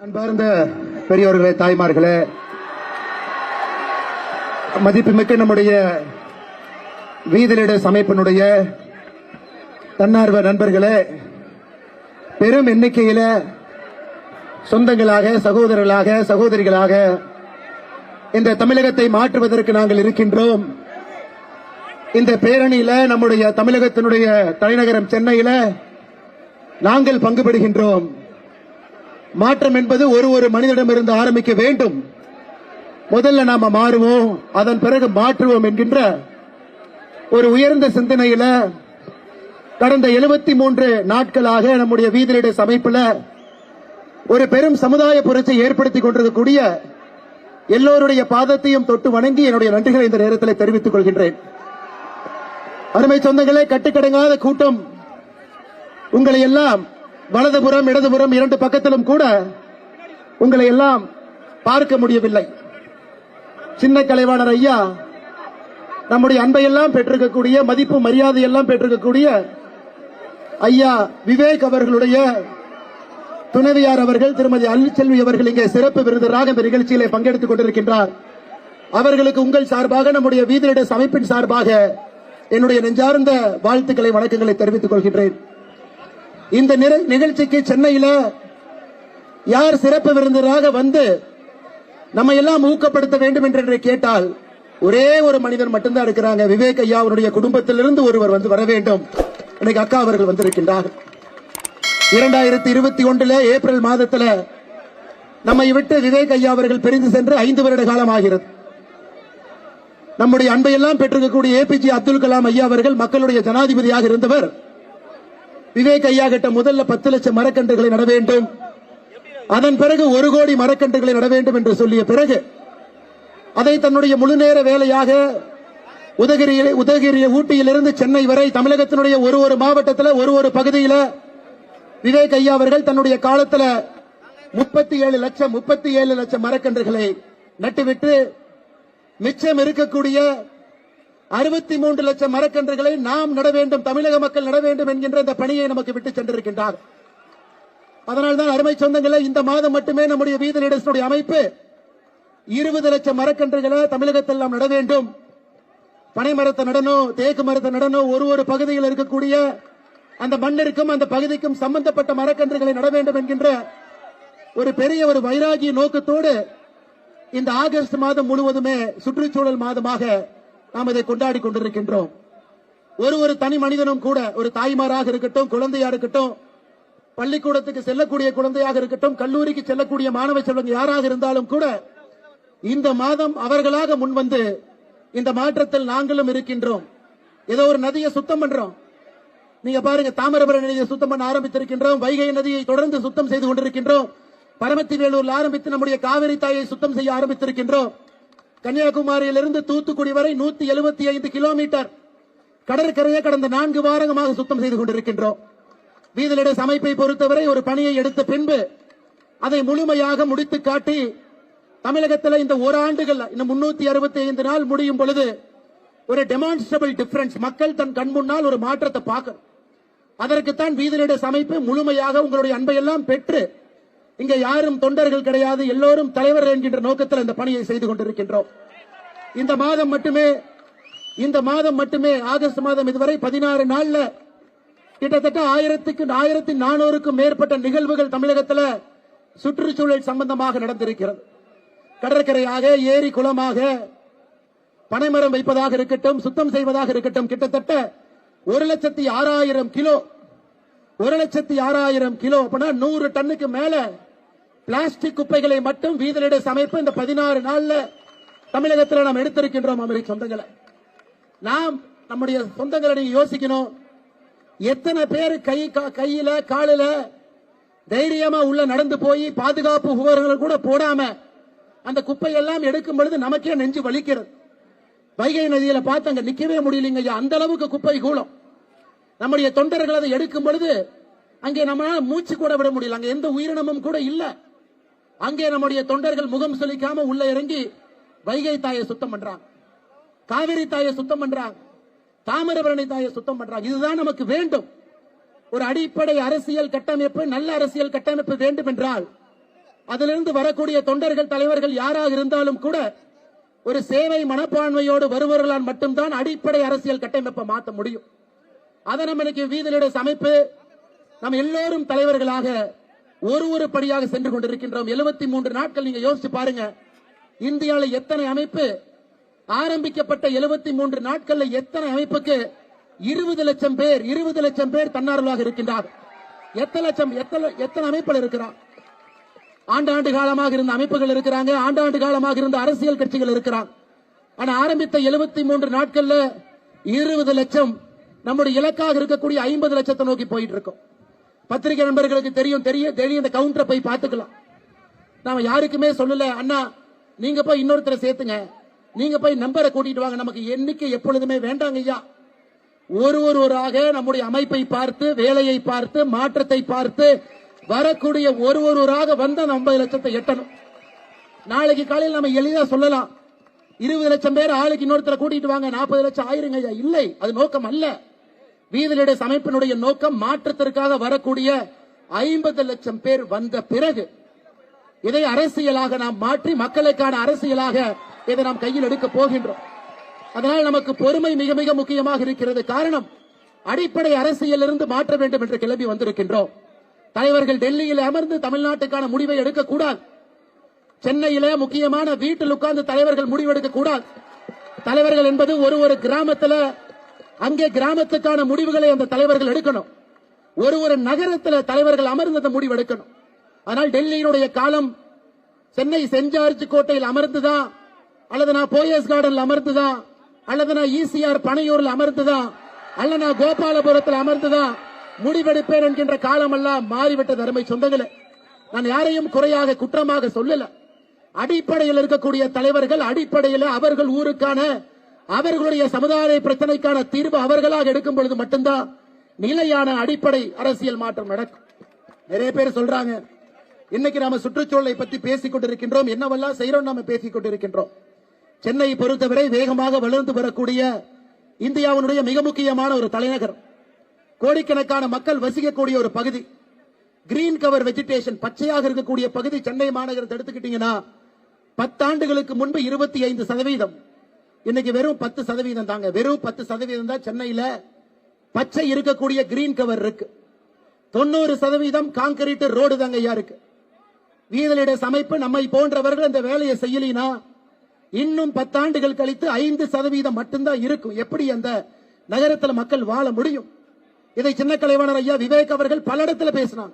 அன்பார்ந்த பெரியோர்களே, தாய்மார்களே, மதிப்புமிக்க நம்முடைய வீதிலிட அமைப்பினுடைய தன்னார்வ நண்பர்களே, பெரும் எண்ணிக்கையில சொந்தங்களாக, சகோதரர்களாக, சகோதரிகளாக இந்த தமிழகத்தை மாற்றுவதற்கு நாங்கள் இருக்கின்றோம். இந்த பேரணியில நம்முடைய தமிழகத்தினுடைய தலைநகரம் சென்னையில நாங்கள் பங்குபடுகின்றோம். மாற்றம் என்பது ஒரு மனிதனிடமிருந்து ஆரம்பிக்க வேண்டும். முதல்ல நாம மாறுவோம், அதன் பிறகு மாற்றுவோம் என்கின்ற ஒரு உயர்ந்த சிந்தனையில கடந்த 73 நாட்களாக நம்முடைய வீதிலிட அமைப்புல ஒரு பெரும் சமுதாய புரட்சியை ஏற்படுத்திக் கொண்டிருக்கக்கூடிய எல்லோருடைய பாதத்தையும் தொட்டு வணங்கி என்னுடைய நன்றிகளை இந்த நேரத்தில் தெரிவித்துக் கொள்கின்றேன். அருமை சொந்தங்களே, கட்டுக்கடங்காத கூட்டம். உங்களை எல்லாம் வலதுபுறம் இடதுபுறம் இரண்டு பக்கத்திலும் கூட உங்களை எல்லாம் பார்க்க முடியவில்லை. சின்ன கலைவாணர் ஐயா நம்முடைய அன்பையெல்லாம் பெற்றிருக்கக்கூடிய, மதிப்பு மரியாதை எல்லாம் பெற்றிருக்கக்கூடிய ஐயா விவேக் அவர்களுடைய துணைவியார் அவர்கள் திருமதி அருள்செல்வி அவர்கள் இங்கே சிறப்பு விருந்தினராக இந்த நிகழ்ச்சியிலே பங்கெடுத்துக் கொண்டிருக்கின்றார். அவர்களுக்கு உங்கள் சார்பாக, நம்முடைய வீதிலிட அமைப்பின் சார்பாக என்னுடைய நெஞ்சார்ந்த வாழ்த்துக்களை, வணக்கங்களை தெரிவித்துக் கொள்கின்றேன். இந்த நிகழ்ச்சிக்கு சென்னையில யார் சிறப்பு விருந்தினராக வந்து நம்ம எல்லாம் ஊக்கப்படுத்த வேண்டும் என்று கேட்டால் ஒரே ஒரு மனிதன் மட்டும்தான் இருக்கிறாங்க. விவேக் ஐயா அவருடைய குடும்பத்திலிருந்து ஒருவர் வந்து வர வேண்டும். இன்னைக்கு அக்கா அவர்கள் வந்திருக்கின்றார். 2021 ஏப்ரல் மாதத்தில் நம்மை விட்டு விவேக் ஐயா அவர்கள் பிரிந்து சென்று 5 வருட காலம் ஆகிறது. நம்முடைய அன்பையெல்லாம் பெற்றிருக்கக்கூடிய APJ அப்துல் கலாம் ஐயா அவர்கள் மக்களுடைய ஜனாதிபதியாக இருந்தவர். விவேக் ஐயா கிட்ட முதல்ல 10 லட்சம் மரக்கன்றுகளை நட வேண்டும், அதன் பிறகு 1 கோடி மரக்கன்றுகளை நட வேண்டும் என்று சொல்லிய பிறகு அதை தன்னுடைய முழுநேர வேலையாக உதகரி ஊட்டியிலிருந்து சென்னை வரை தமிழகத்தினுடைய ஒரு மாவட்டத்தில் ஒரு பகுதியில் விவேக் ஐயா அவர்கள் தன்னுடைய காலத்தில் 37 லட்சம் மரக்கன்றுகளை நட்டுவிட்டு மிச்சம் இருக்கக்கூடிய 63 லட்சம் மரக்கன்றுகளை நாம் நட வேண்டும், தமிழக மக்கள் நட வேண்டும் என்கின்ற இந்த பணியை நமக்கு விட்டு சென்றிருக்கின்றார். அதனால்தான் அருமை சொந்தங்களே, இந்த மாதம் மட்டுமே நம்முடைய வீதிலிட அமைப்பு 20 லட்சம் மரக்கன்றுகளை தமிழகத்தில் நாம் நட வேண்டும். பனை மரத்தை நடணும், தேக்கு மரத்தை நடணும், ஒரு பகுதியில் இருக்கக்கூடிய அந்த மண்ணிற்கும் அந்த பகுதிக்கும் சம்பந்தப்பட்ட மரக்கன்றுகளை நட வேண்டும் என்கின்ற ஒரு பெரிய ஒரு வைராகிய நோக்கத்தோடு இந்த ஆகஸ்ட் மாதம் முழுவதுமே சுற்றுச்சூழல் மாதமாக நாம் இதை கொண்டாடி கொண்டிருக்கின்றோம். ஒரு தனி மனிதனும் கூட, ஒரு தாய்மாராக இருக்கட்டும், குழந்தையா இருக்கட்டும், பள்ளிக்கூடத்துக்கு செல்லக்கூடிய குழந்தையாக இருக்கட்டும், கல்லூரிக்கு செல்லக்கூடிய மாணவ செல்வங்க யாராக இருந்தாலும் கூட இந்த மாதம் அவர்களாக முன்வந்து இந்த மாற்றத்தில் நாங்களும் இருக்கின்றோம். ஏதோ ஒரு நதியை சுத்தம் பண்றோம். நீங்க பாருங்க, தாமிரபரணி நதியை சுத்தம் பண்ண ஆரம்பித்திருக்கின்றோம். வைகை நதியை தொடர்ந்து சுத்தம் செய்து கொண்டிருக்கின்றோம். பரமத்தி வேலூர்ல ஆரம்பித்து நம்முடைய காவிரி தாயை சுத்தம் செய்ய ஆரம்பித்திருக்கின்றோம். கன்னியாகுமரியிலிருந்து தூத்துக்குடி வரை 175 கிலோமீட்டர் கடற்கரையை கடந்த 4 வாரங்களாக சுத்தம் செய்து கொண்டிருக்கின்றோம். வீதிலிட அமைப்பை பொறுத்தவரை ஒரு பணியை எடுத்த பின்பு அதை முழுமையாக முடித்து காட்டி தமிழகத்தில் இந்த ஓராண்டுகள், இந்த 365 நாள் முடியும் பொழுது ஒரு டெமான்ஸ்ட்ரபிள் டிஃபரன்ஸ், மக்கள் தன் கண் முன்னால் ஒரு மாற்றத்தை பார்க்கணும். அதற்குத்தான் வீதிலிட அமைப்பு முழுமையாக உங்களுடைய அன்பையெல்லாம் பெற்று, இங்க யாரும் தொண்டர்கள் கிடையாது, எல்லோரும் தலைவர்கள் என்கின்ற நோக்கத்தில் இந்த பணியை செய்து கொண்டிருக்கின்றோம். இந்த மாதம் மட்டுமே ஆகஸ்ட் மாதம் இதுவரை 16 நாள்ல கிட்டத்தட்ட 1400க்கும் மேற்பட்ட நிகழ்வுகள் தமிழகத்தில் சுற்றுச்சூழல் சம்பந்தமாக நடந்திருக்கிறது. கடற்கரையாக, ஏரி குளமாக, பனைமரம் வைப்பதாக இருக்கட்டும், சுத்தம் செய்வதாக இருக்கட்டும், கிட்டத்தட்ட 1,06,000 கிலோ 1,06,000 கிலோ அப்படின்னா 100 டன்னுக்கு மேல பிளாஸ்டிக் குப்பைகளை மட்டும் வீதிலிட அமைப்பு இந்த 16 நாள்ல தமிழகத்தில் நாம் எடுத்திருக்கின்றோம். அமெரிக்க சொந்தங்களை, நாம் நம்முடைய சொந்தங்களை நீங்க யோசிக்கணும். எத்தனை பேர் கையில காலில தைரியமா உள்ள நடந்து போய் பாதுகாப்பு உபகரணங்கள் கூட போடாம அந்த குப்பையெல்லாம் எடுக்கும் பொழுது நமக்கே நெஞ்சு வலிக்கிறது. வைகை நதியில பார்த்து அங்க நிக்கவே முடியலங்க, அந்த அளவுக்கு குப்பை கூலம். நம்முடைய தொண்டர்கள் அதை எடுக்கும் பொழுது அங்கே நம்மளால மூச்சு கூட விட முடியல, அங்க எந்த உயிரினமும் கூட இல்ல. அங்கே நம்முடைய தொண்டர்கள் முகம் சொலிக்காம உள்ள இறங்கி வைகை தாயை சுத்தம் பண்றாங்க, காவிரி தாயை சுத்தம் பண்றாங்க, தாமிரபரணி தாயை சுத்தம் பண்றாங்க. இதுதான் நமக்கு வேண்டும். ஒரு அடிப்படை அரசியல் கட்டமைப்பு, நல்ல அரசியல் கட்டமைப்பு வேண்டும் என்றால் அதிலிருந்து வரக்கூடிய தொண்டர்கள் தலைவர்கள் யாராக இருந்தாலும் கூட ஒரு சேவை மனப்பான்மையோடு வருபவர்களால் மட்டும்தான் அடிப்படை அரசியல் கட்டமைப்பை மாற்ற முடியும். அதை நம்ம இன்னைக்கு வீதியிட அமைப்பு நம்ம எல்லோரும் தலைவர்களாக ஒரு படியாக சென்று கொண்டிருக்கின்றோம். 73 நாட்கள் நீங்க யோசிச்சு பாருங்க. இந்தியாவில் எத்தனை அமைப்பு ஆரம்பிக்கப்பட்ட 73 நாட்கள்ல எத்தனை அமைப்புக்கு 20 லட்சம் பேர் தன்னார்வலாக இருக்கின்றார். எத்தனை அமைப்புகள் இருக்கிறார்? ஆண்டாண்டு காலமாக இருந்த அமைப்புகள் இருக்கிறாங்க, ஆண்டாண்டு காலமாக இருந்த அரசியல் கட்சிகள் இருக்கிறாங்க. ஆனா ஆரம்பித்த 73 நாட்கள்ல 20 லட்சம் நம்முடைய இலக்காக இருக்கக்கூடிய 50 லட்சத்தை நோக்கி போயிட்டு இருக்கோம். பத்திரிகை நண்பர்களுக்கு தெரியும் இந்த கவுண்டரை போய் பார்த்துக்கலாம். நாம யாருக்குமே சொல்லல, அண்ணா நீங்க போய் இன்னொருத்தரை சேர்த்துங்க, நீங்க போய் நம்பரை கூட்டிட்டு வாங்க, நமக்கு எண்ணிக்கை எப்பொழுதுமே வேண்டாங்க ஐயா. ஒருவராக நம்முடைய அமைப்பை பார்த்து, வேலையை பார்த்து, மாற்றத்தை பார்த்து வரக்கூடிய ஒருவராக வந்த 50 லட்சத்தை எட்டணும். நாளைக்கு காலையில் நம்ம எளிதா சொல்லலாம், 20 லட்சம் பேர் ஆளுக்கு இன்னொருத்தரை கூட்டிட்டு வாங்க, 40 லட்சம் ஆயிருங்க ஐயா. இல்லை, அது நோக்கம் அல்ல. வீதியிட அமைப்பினுடைய நோக்கம் மாற்றத்திற்காக வரக்கூடிய 50 லட்சம் பேர் வந்த பிறகு இதை அரசியலாக நாம் மாற்றி மக்களுக்கான அரசியலாக இதை நாம் கையில் எடுக்க போகின்றோம். அதனால் நமக்கு பொறுமை மிக மிக முக்கியமாக இருக்கிறது. காரணம், அடிப்படை அரசியல் இருந்து மாற்ற வேண்டும் என்று கிளம்பி வந்திருக்கின்றோம். தலைவர்கள் டெல்லியில் அமர்ந்து தமிழ்நாட்டுக்கான முடிவை எடுக்கக்கூடாது. சென்னையில முக்கியமான வீட்டில் உட்கார்ந்து தலைவர்கள் முடிவெடுக்க கூடாது. தலைவர்கள் என்பது ஒரு கிராமத்தில், அங்கே கிராமத்துக்கான முடிவுகளை அந்த தலைவர்கள் எடுக்கணும். ஒரு நகரத்தில் தலைவர்கள் அமர்ந்து முடிவு எடுக்கணும். ஆனால் டெல்லியினுடைய காலம் சென்னை சென்ட் ஜார்ஜ் கோட்டையில் அமர்ந்துதான், அல்லது நான் போயஸ் கார்டன்ல அமர்ந்துதான், அல்லது நான் ஈசிஆர் பனையூரில் அமர்ந்துதான், அல்ல நான் கோபாலபுரத்தில் அமர்ந்துதான் முடிவெடுப்பேன் என்கின்ற காலம் எல்லாம் மாறிவிட்டது. அருமை சொந்தங்களே, நான் யாரையும் குறையாக குற்றமாக சொல்லல. அடிப்படையில் இருக்கக்கூடிய தலைவர்கள் அடிப்படையில் அவர்கள் ஊருக்கான அவர்களுடைய சமுதாய பிரச்சனைக்கான தீர்வு அவர்களாக எடுக்கும் பொழுது மட்டும்தான் நிலையான அடிப்படை அரசியல் மாற்றம் நடக்கும். நிறைய பேர் சொல்றாங்க, இன்னைக்கு நாம சுற்றுச்சூழலை பற்றி பேசிக் கொண்டிருக்கின்றோம், என்னவெல்லாம் செய்யறோம் நாம பேசிக் கொண்டிருக்கின்றோம். சென்னை பொறுத்தவரை வேகமாக வளர்ந்து வரக்கூடிய இந்தியாவினுடைய மிக முக்கியமான ஒரு தலைநகரம், கோடிக்கணக்கான மக்கள் வசிக்கக்கூடிய ஒரு பகுதி, கிரீன் கவர் வெஜிடேஷன் பச்சையாக இருக்கக்கூடிய பகுதி. சென்னை மாநகரத்தை எடுத்துக்கிட்டீங்கன்னா 10 ஆண்டுகளுக்கு முன்பு 25%, இன்னைக்கு வெறும் 10% தாங்க. வெறும் 10% தான் சென்னையில பச்சை இருக்கக்கூடிய கிரீன் கவர் இருக்கு. 90% கான்கிரீட் ரோடு தாங்க ஐயா இருக்கு. வீதியிட அமைப்பு நம்மை போன்றவர்கள் இந்த வேலையை செய்யலினா இன்னும் 10 ஆண்டுகள் கழித்து 5% மட்டும்தான் இருக்கும். எப்படி அந்த நகரத்தில் மக்கள் வாழ முடியும்? இதை சின்ன கலைவாணர் ஐயா விவேக் அவர்கள் பல இடத்துல பேசினான்.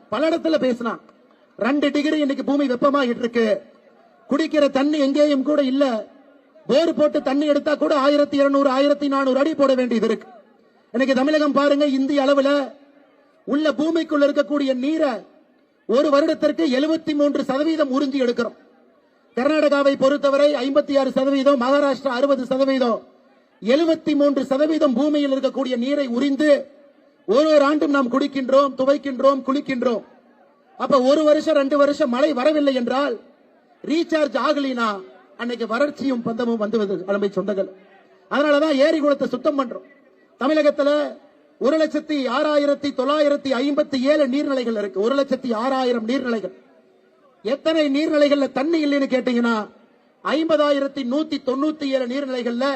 2 டிகிரி இன்னைக்கு பூமி வெப்பமாகிட்டு இருக்கு. குடிக்கிற தண்ணி எங்கேயும் கூட இல்ல. போர் போட்டு தண்ணி எடுத்தா கூட 1200 1400 அடி போட வேண்டியது இருக்கு. இன்னைக்கு தமிழகம் பாருங்க, இந்திய அளவில் உள்ள பூமிக்குள்ள இருக்கக்கூடிய நீரை ஒரு வருடத்திற்கு 73% உறிஞ்சி எடுக்கிறோம். கர்நாடகாவை பொறுத்தவரை 56%, மகாராஷ்டிரா 60%, 73% பூமியில் இருக்கக்கூடிய நீரை உறிந்து ஒரு ஆண்டும் நாம் குடிக்கின்றோம், துவைக்கின்றோம், குளிக்கின்றோம். அப்ப 1 வருஷம் 2 வருஷம் மழை வரவில்லை என்றால் ரீசார்ஜ் ஆகலினா அன்னைக்கு வறட்சியும் பந்தமும் வந்து அலம்பை சொந்தங்கள். அதனாலதான் ஏரி குளத்தை சுத்தம் பண்றோம். தமிழகத்தில் 1,06,957 நீர்நிலைகள் இருக்கு. 1,06,000 நீர்நிலைகள். எத்தனை நீர்நிலைகள்ல தண்ணி இல்லைன்னு கேட்டீங்கன்னா 50,197 நீர்நிலைகள்ல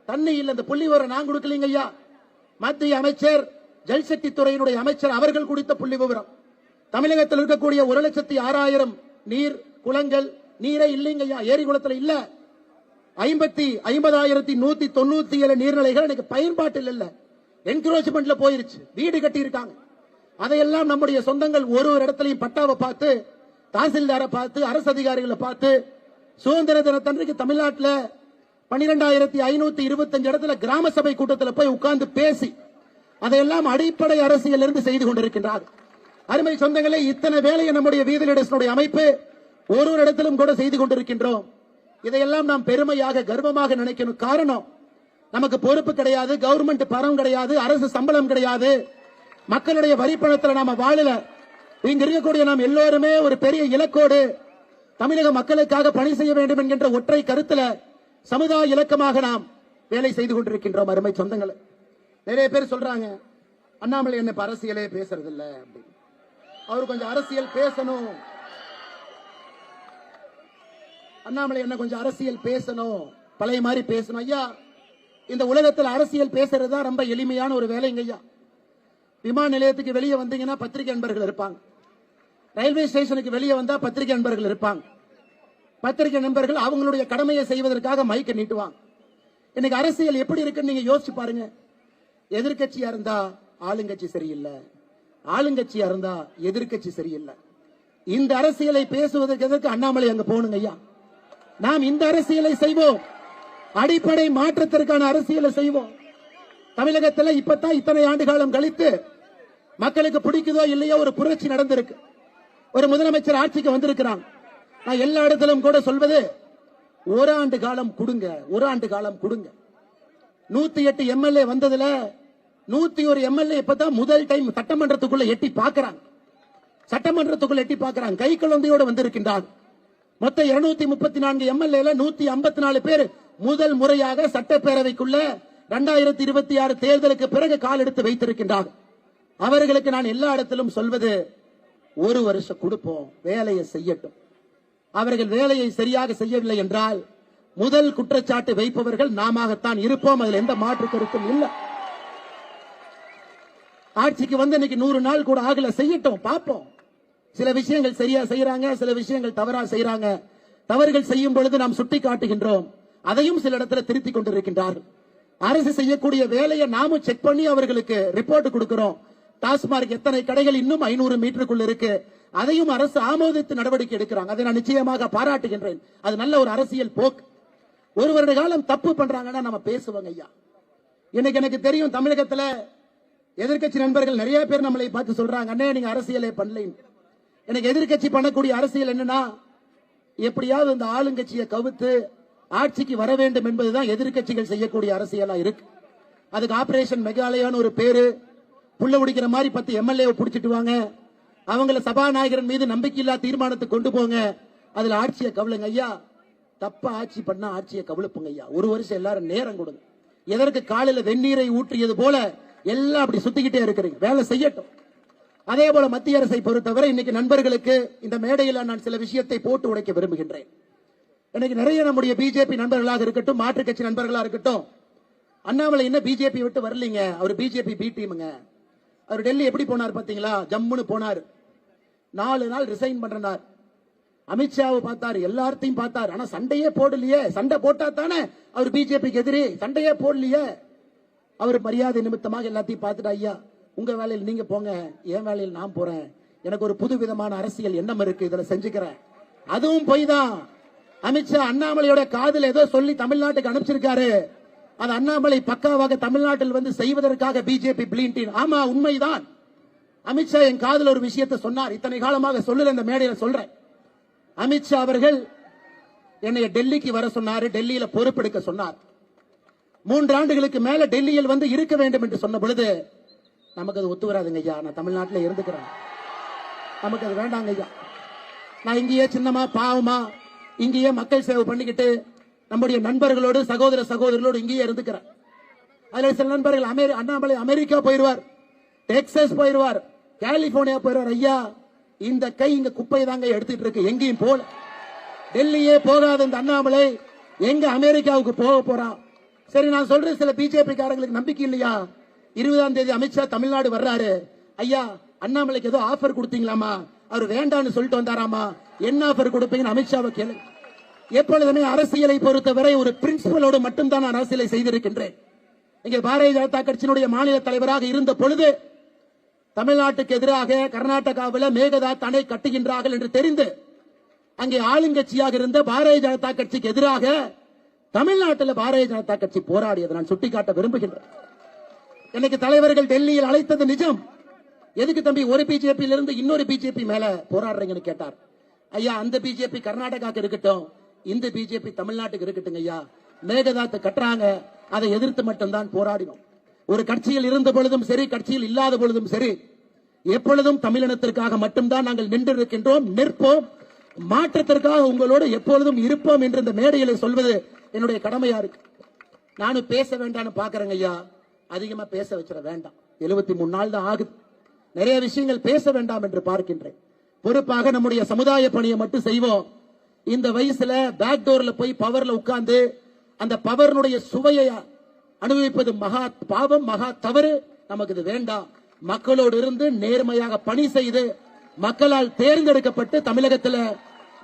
தண்ணி இல்லை. இந்த புள்ளி விவரம் நான் கொடுக்கலீங்க ஐயா, மத்திய அமைச்சர் ஜல்சக்தி துறையினுடைய அமைச்சர் அவர்கள் கொடுத்த புள்ளி விவரம். தமிழகத்தில் இருக்கக்கூடிய 1,06,000 நீர் குளங்கள் நீரே இல்லைங்க ஐயா, ஏரி குளத்தில் இல்ல. 50,197 நீர்நிலைகள் எனக்கு பயன்பாட்டில் இல்ல, என்க்ரோச்மெண்ட்ல போயிருச்சு, வீடு கட்டி இருக்காங்க. அதையெல்லாம் நம்முடைய சொந்தங்கள் ஒரு இடத்துலையும் பட்டாவை பார்த்து, தாசில்தாரை பார்த்து, அரசு அதிகாரிகளை பார்த்து, சுதந்திர தினத்தன்றைக்கு தமிழ்நாட்டில் 12,525 இடத்துல கிராம சபை கூட்டத்தில் போய் உட்கார்ந்து பேசி அதையெல்லாம் அடிப்படை அரசியல் இருந்து செய்து கொண்டிருக்கின்றார். அருமை சொந்தங்களே, இத்தனை வேலையை நம்முடைய வீதியிட அமைப்பு ஒரு இடத்திலும் கூட செய்து கொண்டிருக்கின்றோம். இதையெல்லாம் நாம் பெருமையாக கர்வமாக நினைக்கணும். காரணம், நமக்கு பொறுப்பு கிடையாது, கவர்மெண்ட் பணம் கிடையாது, அரசு சம்பளம் கிடையாது, மக்களுடைய வரி பணத்தில் நாம வாழல. இங்க இருக்கக்கூடிய நாம் எல்லோருமே ஒரு பெரிய இலக்கோடு தமிழக மக்களுக்காக பணி செய்ய வேண்டும் என்கின்ற ஒற்றை கருத்துல சமுதாய இலக்கமாக நாம் வேலை செய்து கொண்டிருக்கின்றோம். அருமை சொந்தங்களை, நிறைய பேர் சொல்றாங்க, அண்ணாமலை என்ன அரசியலே பேசுறது இல்ல அப்படின்னு. அவர் கொஞ்சம் அரசியல் பேசணும். அண்ணாமலை என்ன கொஞ்சம் அரசியல் பேசணும், பழைய மாதிரி பேசணும். ஐயா, இந்த உலகத்தில் அரசியல் பேசுறது ரொம்ப எளிமையான ஒரு வேலைங்க ஐயா. விமான நிலையத்துக்கு வெளியே வந்தீங்கன்னா பத்திரிகை நண்பர்கள் இருப்பாங்க, ரயில்வே ஸ்டேஷனுக்கு வெளியே வந்தா பத்திரிகை நண்பர்கள் இருப்பாங்க. பத்திரிகை நண்பர்கள் அவங்களுடைய கடமையை செய்வதற்காக மைக்க நீட்டுவாங்க. இன்னைக்கு அரசியல் எப்படி இருக்குன்னு நீங்க யோசிச்சு பாருங்க. எதிர்கட்சியா இருந்தா ஆளுங்கட்சி சரியில்லை, ஆளுங்கட்சியா இருந்தா எதிர்கட்சி சரியில்லை. இந்த அரசியலை பேசுவதற்கு எதற்கு அண்ணாமலை அங்க போகணுங்க ஐயா? நாம் இந்த அரசியலை செய்வோம், அடிப்படை மாற்றத்திற்கான அரசியலை செய்வோம். தமிழகத்தில் இப்பதான் இத்தனை ஆண்டு காலம் கழித்து மக்களுக்கு பிடிக்குதோ இல்லையோ ஒரு புரட்சி நடந்திருக்கு. ஒரு முதலமைச்சர் ஆட்சிக்கு வந்திருக்கிறாங்க. நான் எல்லா இடத்திலும் கூட சொல்வது, ஓராண்டு காலம் கொடுங்க, ஒரு ஆண்டு காலம் கொடுங்க. 108 எம்எல்ஏ வந்ததுல 101 எம்எல்ஏ இப்பதான் முதல் டைம் சட்டமன்றத்துக்குள்ள எட்டி பார்க்கிறாங்க. சட்டமன்றத்துக்குள்ள எட்டி பார்க்கிறாங்க, கை குழந்தையோடு வந்திருக்கின்றார். மொத்தம் 234 எம்எல்ஏ 154 பேர் முதல் முறையாக சட்டப்பேரவைக்குள்ள 2026 தேர்தலுக்கு பிறகு கால் எடுத்து வைத்திருக்கின்றார். அவர்களுக்கு நான் எல்லா இடத்திலும் சொல்வது, ஒரு வருஷம் கொடுப்போம், வேலையை செய்யட்டும். அவர்கள் வேலையை சரியாக செய்யவில்லை என்றால் முதல் குற்றச்சாட்டு வைப்பவர்கள் நாமத்தான் இருப்போம். அதில் எந்த மாற்று கருத்தும் இல்லை. ஆட்சிக்கு வந்து இன்னைக்கு 100 நாள் கூட ஆகல, செய்யட்டும், பார்ப்போம். சில விஷயங்கள் சரியா செய்யறாங்க, சில விஷயங்கள் தவறா செய்யறாங்க. தவறுகள் செய்யும் பொழுது நாம் சுட்டி காட்டுகின்றோம், அதையும் சில இடத்துல திருத்திக் கொண்டிருக்கின்றார்கள். அரசு செய்யக்கூடிய வேலையை நாமும் செக் பண்ணி அவர்களுக்கு ரிப்போர்ட் கொடுக்கிறோம். டாஸ்மார்க் எத்தனை கடைகள் இன்னும் 500 மீட்டருக்குள்ள இருக்கு, அதையும் அரசு ஆமோதித்து நடவடிக்கை எடுக்கிறாங்க. அதை நான் நிச்சயமாக பாராட்டுகின்றேன். அது நல்ல ஒரு அரசியல் போக்கு. ஒரு வருட காலம் தப்பு பண்றாங்கன்னா நம்ம பேசுவாங்க ஐயா. இன்னைக்கு எனக்கு தெரியும், தமிழகத்தில் எதிர்கட்சி நண்பர்கள் நிறைய பேர் நம்மளை பார்த்து சொல்றாங்க, அண்ணே நீங்க அரசியலே பண்ணல. எனக்கு எதிர்கட்சி பண்ணக்கூடிய அரசியல் என்னன்னா, எப்படியாவது இந்த ஆளுங்கட்சியை கவுத்து ஆட்சிக்கு வர வேண்டும் என்பதுதான் எதிர்கட்சிகள் செய்யக்கூடிய அரசியலா இருக்கு. அதுக்கு ஆபரேஷன் மெகாலயான்னு ஒரு பேரு, புள்ள உடிக்கிற மாதிரி 10 எம்எல்ஏ பிடிச்சிட்டு வாங்க, அவங்கள சபாநாயகரின் மீது நம்பிக்கையில்லா தீர்மானத்தை கொண்டு போங்க, அதுல ஆட்சியை கவலுங்க ஐயா. தப்ப ஆட்சி பண்ணா ஆட்சியை கவலுப்புங்க ஐயா. ஒரு வருஷம் எல்லாரும் நேரம் கொடுங்க. எதற்கு காலையில வெந்நீரை ஊற்றியது போல எல்லாம் அப்படி சுத்திக்கிட்டே இருக்கிறீங்க, வேலை செய்யட்டும். அதே போல மத்திய அரசை பொறுத்தவரை இன்னைக்கு நண்பர்களுக்கு இந்த மேடையில் நான் சில விஷயத்தை போட்டு உடைக்க விரும்புகின்றேன். இன்னைக்கு நிறைய நம்முடைய பிஜேபி நண்பர்களாக இருக்கட்டும், மாற்றுக் கட்சி நண்பர்களா இருக்கட்டும், அண்ணாமலை என்ன பிஜேபி விட்டு வரலீங்க, அவர் பிஜேபி பி டீமுங்க. அவர் டெல்லி எப்படி போனார் பாத்தீங்களா? ஜம்முன்னு போனார், 4 நாள் ரிசைன் பண்றார். அமித்ஷாவை பார்த்தார், எல்லாத்தையும் பார்த்தார், ஆனா சண்டையே போடலையே. சண்டை போட்டா தானே அவர் பிஜேபிக்கு எதிரி, சண்டையே போடலையே. அவர் மரியாதை நிமித்தமாக எல்லாத்தையும் பார்த்துட்டு, ஐயா உங்க வேலையில் நீங்க போங்க, என் வேலையில் நான் போறேன், எனக்கு ஒரு புது விதமான அரசியல் எண்ணம் இருக்கு, இதுல செஞ்சுக்கிறேன். அதுவும் போய் தான் அமித்ஷா அண்ணாமலையோட காதல் ஏதோ சொல்லி தமிழ்நாட்டுக்கு அனுப்பிச்சிருக்காரு. அது அண்ணாமலை பக்காவாக தமிழ்நாட்டில் வந்து செய்வதற்காக பிஜேபி பிளீன்டின். ஆமா, உண்மைதான். அமித்ஷா என் காதல் ஒரு விஷயத்தை சொன்னார், இத்தனை காலமாக சொல்லல, இந்த மேடையில சொல்றேன். அமித்ஷா அவர்கள் என்னை டெல்லிக்கு வர சொன்னாரு, டெல்லியில பொறுப்பெடுக்க சொன்னார். 3 ஆண்டுகளுக்கு மேல டெல்லியில் வந்து இருக்க வேண்டும் என்று சொன்ன பொழுது நமக்கு அது ஒத்து வராதுங்க ஐயா, நான் தமிழ்நாட்டில் இருந்துக்கிறேன், நமக்கு அது வேண்டாங்க ஐயா. நான் இங்கேயே சின்னமா பாவமா இங்கேயே மக்கள் சேவை பண்ணிக்கிட்டு நம்முடைய நண்பர்களோடு சகோதர சகோதரர்களோடு இங்கேயே இருந்துக்கிறேன். அதுல சில நண்பர்கள் அண்ணாமலை அமெரிக்கா போயிருவார், டெக்சாஸ் போயிருவார், கலிபோர்னியா போயிருவார். ஐயா, இந்த கை இங்க குப்பை தாங்க எடுத்துட்டு இருக்கு, எங்கேயும் போல. டெல்லியே போகாத இந்த அண்ணாமலை எங்க அமெரிக்காவுக்கு போக போறான்? சரி, நான் சொல்றேன், சில பிஜேபி காரங்களுக்கு நம்பிக்கை இல்லையா? 20ஆம் தேதி அமித்ஷா தமிழ்நாடு வர்றாரு. ஐயா, அண்ணாமலைக்கு ஏதோ ஆஃபர் கொடுத்தீங்களாமா? அவர் வேண்டான்னு சொல்லிட்டு வந்தாராமா? என்ன ஆஃபர் கொடுப்பீங்கன்னு அமித்ஷாவை கேளு. எப்பொழுதுமே அரசியலை பொறுத்தவரை ஒரு பிரின்சிபலோடு மட்டும்தான் நான் அரசியலை செய்திருக்கின்றேன். இங்கே பாரதிய ஜனதா கட்சியினுடைய மாநில தலைவராக இருந்த பொழுது தமிழ்நாட்டுக்கு எதிராக கர்நாடகாவில் மேகதாது அணை கட்டுகின்றார்கள் என்று தெரிந்து அங்கே ஆளுங்கட்சியாக இருந்த பாரதிய ஜனதா கட்சிக்கு எதிராக தமிழ்நாட்டில் பாரதிய ஜனதா கட்சி போராடியதை நான் சுட்டிக்காட்ட விரும்புகின்றேன். எனக்கு தலைவர்கள் டெல்லியில் அழைத்தது நிஜம். எதுக்கு தம்பி ஒரு பிஜேபியில இருந்து இன்னொரு பிஜேபி மேல போராடுறீங்கன்னு கேட்டார். ஐயா, அந்த பிஜேபி கர்நாடகாக்கு இருக்கட்டும், இந்த பிஜேபி தமிழ்நாட்டுக்கு இருக்கட்டும் ஐயா. மேகதாத்து கட்டுறாங்க, அதை எதிர்த்து மட்டும்தான் போராடினோம். ஒரு கட்சியில் இருந்த பொழுதும் சரி, கட்சியில் இல்லாத பொழுதும் சரி, எப்பொழுதும் தமிழினத்திற்காக மட்டும்தான் நாங்கள் நின்றிருக்கின்றோம், நிற்போம். மாற்றத்திற்காக உங்களோடு எப்பொழுதும் இருப்போம் என்று இந்த மேடையில் சொல்வது என்னுடைய கடமையா இருக்கு. நானும் பேச வேண்டாம்னு பாக்குறேங்க ஐயா, அதிகமா பேச வச்சிட வேண்டாம். 73 நாள் தான் ஆகுது, நிறைய விஷயங்கள் பேச வேண்டாம் என்று பார்க்கின்றேன். பொறுப்பாக நம்முடைய சமுதாய பணியை மட்டும் செய்வோம். இந்த வயசுல பேக் டோர்ல போய் பவர்ல உட்கார்ந்து அந்த பவர்னுடைய சுவையை அனுபவிப்பது மகா பாவம், மகா தவறு. நமக்கு இது வேண்டாம். மக்களோடு இருந்து நேர்மையாக பணி செய்து மக்களால் தேர்ந்தெடுக்கப்பட்டு தமிழகத்தில்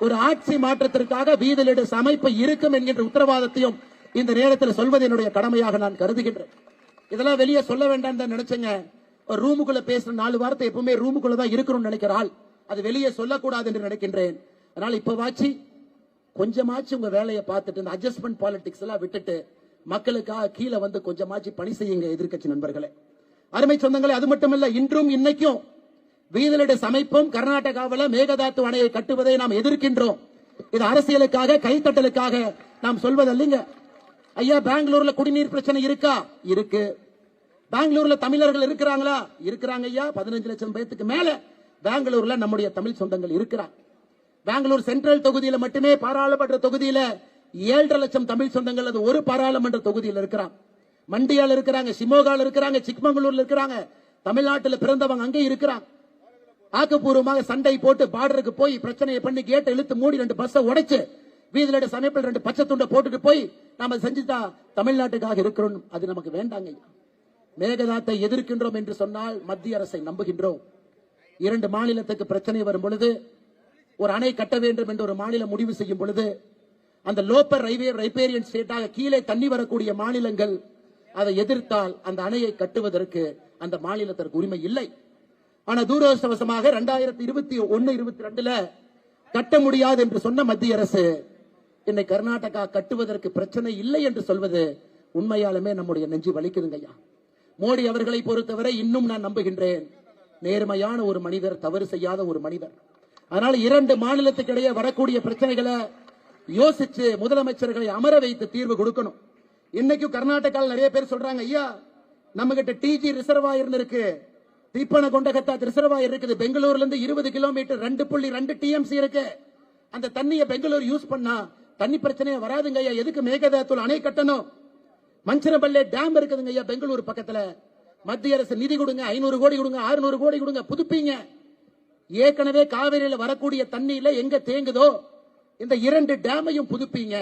ஒரு ஆட்சி மாற்றத்திற்காக வீதிலிடு அமைப்பு இருக்கும் என்கின்ற உத்தரவாதத்தையும் இந்த நேரத்தில் சொல்வது என்னுடைய கடமையாக நான் கருதுகின்றேன். இதெல்லாம் வெளியே சொல்ல வேண்டாம் தான் நினைச்சேங்க. ஒரு ரூமுக்குள்ள பேசுற 4 வார்த்தை எப்பவுமே ரூமுக்குள்ள தான் இருக்கணும்னு நினைக்கிறாள். அது வெளியே சொல்லக்கூடாது என்று நினைக்கின்றேன். அதனால இப்பவாச்சு கொஞ்சமாச்சு உங்க வேலையை பார்த்துட்டு இந்த அட்ஜஸ்ட்மெண்ட் பாலிடிக்ஸ் எல்லாம் விட்டுட்டு மக்களுக்காக கீழே வந்து கொஞ்சமாச்சு பணி செய்யுங்க எதிர்க்கட்சி நண்பர்களே. அருமை சொந்தங்களே, அது மட்டுமல்ல, இன்றும் இன்னைக்கும் வீதிலிடு அமைப்பும் கர்நாடகாவில் மேகதாத்து அணையை கட்டுவதை நாம் எதிர்க்கின்றோம். இது அரசியலுக்காக கைத்தட்டலுக்காக நாம் சொல்வதில்லைங்க. ஐயா, பெங்களூர்ல குடிநீர் பிரச்சனை இருக்கா? இருக்கு. பெங்களூர்ல தமிழர்கள் இருக்கிறாங்களா? இருக்கிறாங்க ஐயா. 15 லட்சம் பேருக்கு மேல பெங்களூர்ல நம்முடைய தமிழ் சொந்தங்கள் இருக்கிறாங்க. பெங்களூர் சென்ட்ரல் தொகுதியில மட்டுமே பாராளுமன்ற தொகுதியில 7.5 லட்சம் தமிழ் சொந்தங்கள் அது ஒரு பாராளுமன்ற தொகுதியில் இருக்கிறாங்க. மண்டியால் இருக்கிறாங்க, சிமோகால இருக்கிறாங்க, சிக்மங்களூர்ல இருக்கிறாங்க. தமிழ்நாட்டில் பிறந்தவங்க அங்கே இருக்கிறாங்க. ஆக்கப்பூர்வமாக சண்டை போட்டு பார்டருக்கு போய் பிரச்சனையை பண்ணி கேட்டை இழுத்து மூடி 2 பஸ்ஸை உடைச்சு வீதியில சமைப்பில் 2 பச்சை துண்டை போட்டுட்டு போய் நாம செஞ்சுட்டா தமிழ்நாட்டுக்காக இருக்கிறோம். அது நமக்கு வேண்டாங்க. மேகதாத்தை எதிர்க்கின்றோம் என்று சொன்னால் மத்திய அரசை நம்புகின்றோம். 2 மாநிலத்துக்கு பிரச்சனை வரும் பொழுது ஒரு அணை கட்ட வேண்டும் என்று ஒரு மாநிலம் முடிவு செய்யும் பொழுது அந்த லோப்பர் ரைபேரியன் ஸ்டேட்டாக கீழே தண்ணி வரக்கூடிய மாநிலங்கள் அதை எதிர்த்தால் அந்த அணையை கட்டுவதற்கு அந்த மாநிலத்திற்கு உரிமை இல்லை. ஆனா துரதிர்ஷ்டவசமாக 2021-22 கட்ட முடியாது என்று சொன்ன மத்திய அரசு இன்னை கர்நாடகா கட்டுவதற்கு பிரச்சனை இல்லை என்று சொல்வது உண்மையாலுமே நம்முடைய நெஞ்சு வலிக்குதுங்க ஐயா. மோடி அவர்களை பொறுத்தவரை இன்னும் நான் நம்புகின்றேன், நேர்மையான ஒரு மனிதர், தவறு செய்யாத ஒரு மனிதர். அதனால 2 மாநிலத்துக்கு இடையே வரக்கூடிய பிரச்சனைகளை யோசிச்சு முதலமைச்சர்களை அமர வைத்து தீர்வு கொடுக்கணும். இன்னைக்கும் கர்நாடகாவில் நிறைய பேர் சொல்றாங்க, ஐயா நம்ம கிட்ட டிஜி ரிசர்வாயர் இருக்கு, தீப்பன கொண்டகத்தா ரிசர்வாயர் இருக்குது, பெங்களூர்ல இருந்து 20 கிலோமீட்டர் 2.2 டிஎம்சி இருக்கு. அந்த தண்ணியை பெங்களூர் யூஸ் பண்ணா தண்ணி பிரச்சனையே வராதுங்க ஐயா. எதுக்கு மேகதாத்துல அணை கட்டணும்? மஞ்சனபல்லே டேம் இருக்குதுங்க ஐயா பெங்களூர் பக்கத்துல. மத்திய அரசு நிதி கொடுங்க, 500 கோடி கொடுங்க, 600 கோடி கொடுங்க, புதுப்பீங்க. ஏற்கனவே காவிரியில வரக்கூடிய தண்ணியில எங்க தேங்குதோ இந்த 2 டேமையும் புதுப்பீங்க.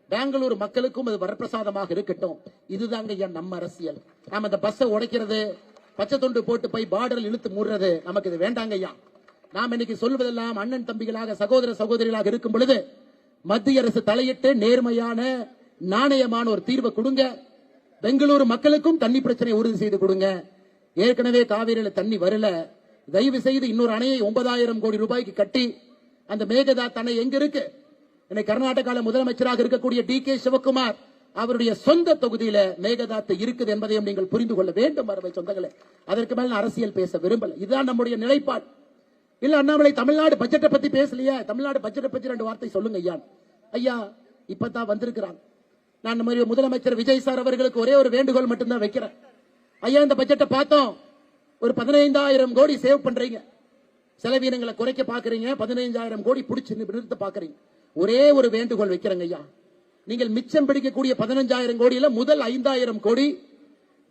பெங்களூர் மக்களுக்கும் அது வரப்பிரசாதமாக இருக்கட்டும். இதுதாங்க ஐயா நம்ம அரசியல். நாம இந்த பஸ்ஸை உடைக்கிறது, பச்சை தொண்டு போட்டு போய் பார்டரில் இழுத்து மூடுறது நமக்கு இது வேண்டாங்க ஐயா. நாம் இன்னைக்கு சொல்வதெல்லாம் அண்ணன் தம்பிகளாக சகோதர சகோதரிகளாக இருக்கும் பொழுது மத்திய அரசு தலையிட்டு நேர்மையான நாணயமான ஒரு தீர்வை கொடுங்க. பெங்களூரு மக்களுக்கும் தண்ணி பிரச்சனை உறுதி செய்து கொடுங்க. ஏற்கனவே காவிரியில தண்ணி வரல, தயவு செய்து இன்னொரு அணையை 9,000 கோடி ரூபாய்க்கு கட்டி அந்த மேகதாத் அணை எங்க இருக்கு? இன்னைக்கு கர்நாடகாவில் முதலமைச்சராக இருக்கக்கூடிய DK சிவகுமார் அவருடைய சொந்த தொகுதியில மேகதாத்து இருக்குது என்பதையும் நீங்கள் புரிந்து கொள்ள வேண்டும் அருமை சொந்தங்களே. அதற்கு மேல அரசியல் பேச விரும்பல. இதுதான் நம்முடைய நிலைப்பாடு. இல்ல அண்ணாமலை தமிழ்நாடு பட்ஜெட்டை பத்தி பேசலையா? தமிழ்நாடு பட்ஜெட்டை பத்தி 2 வார்த்தை சொல்லுங்க ஐயா. ஐயா இப்பதான் வந்திருக்கிறாங்க. நான் நம்ம முதலமைச்சர் விஜய் சார் அவர்களுக்கு ஒரே ஒரு வேண்டுகோள் மட்டும்தான் வைக்கிறேன். ஐயா இந்த பட்ஜெட்டை பார்த்தோம், ஒரு 15,000 கோடி சேவ் பண்றீங்க, செலவீனங்களை குறைக்க பாக்குறீங்க, 15,000 கோடி பிடிச்சு நிறுத்த பாக்குறீங்க. ஒரே ஒரு வேண்டுகோள் வைக்கிறேங்க ஐயா, நீங்கள் மிச்சம் பிடிக்கக்கூடிய 15,000 கோடியில முதல் 5,000 கோடி